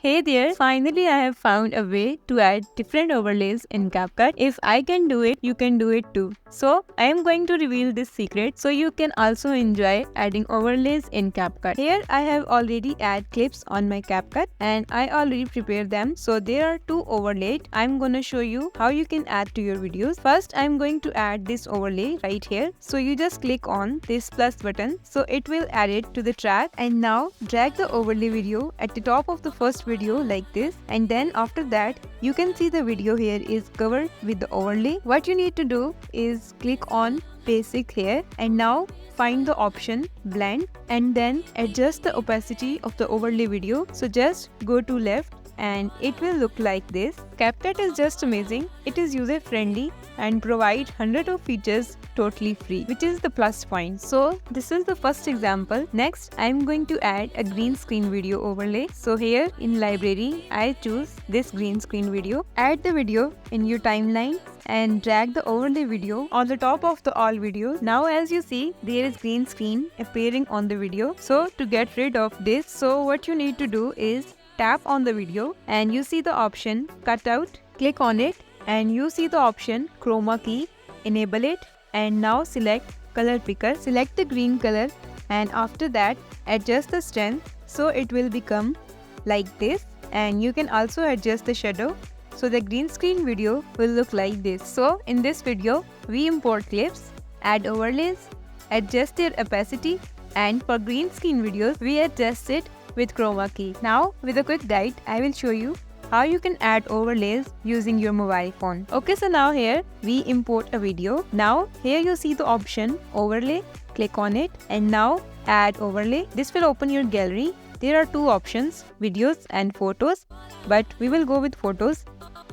Hey there, finally I have found a way to add different overlays in Capcut. If I can do it, you can do it too. So I am going to reveal this secret so you can also enjoy adding overlays in Capcut. Here I have already added clips on my Capcut and I already prepared them. So there are two overlays. I'm gonna show you how you can add to your videos. First I'm going to add this overlay right here. So you just click on this plus button so it will add it to the track, and now drag the overlay video at the top of the first video like this, and then after that you can see the video here is covered with the overlay. What you need to do is click on basic here and now find the option blend and then adjust the opacity of the overlay video. So just go to left and it will look like this. Capcut is just amazing. It is user friendly and provide hundreds of features totally free, which is the plus point. So this is the first example. Next I am going to add a green screen video overlay. So here in library I choose this green screen video. Add the video in your timeline and drag the overlay video on the top of the all videos. Now as you see, there is green screen appearing on the video. So to get rid of this, so what you need to do is tap on the video and you see the option cutout. Click on it and you see the option chroma key. Enable it and now select color picker. Select the green color and after that adjust the strength so it will become like this, and you can also adjust the shadow so the green screen video will look like this. So in this video we import clips, add overlays, adjust their opacity, and for green screen videos we adjust it with chroma key. Now with a quick guide I will show you how you can add overlays using your mobile phone. Okay, so now here we import a video. Now here you see the option overlay. Click on it and now add overlay. This will open your gallery. There are two options, videos and photos, but we will go with photos.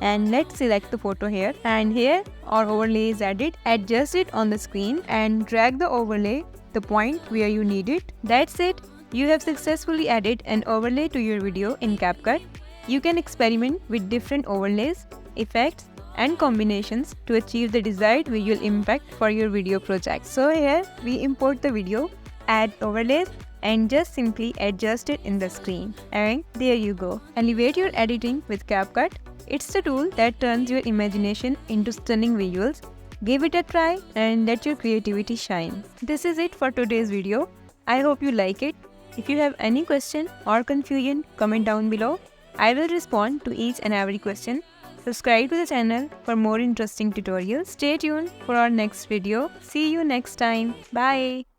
And let's select the photo here, and here our overlay is added. Adjust it on the screen and drag the overlay the point where you need it. That's it. You have successfully added an overlay to your video in Capcut. You can experiment with different overlays, effects and combinations to achieve the desired visual impact for your video project. So here we import the video, add overlays and just simply adjust it in the screen. And there you go. Elevate your editing with Capcut. It's the tool that turns your imagination into stunning visuals. Give it a try and let your creativity shine. This is it for today's video. I hope you like it. If you have any question or confusion, comment down below. I will respond to each and every question. Subscribe to the channel for more interesting tutorials. Stay tuned for our next video. See you next time. Bye.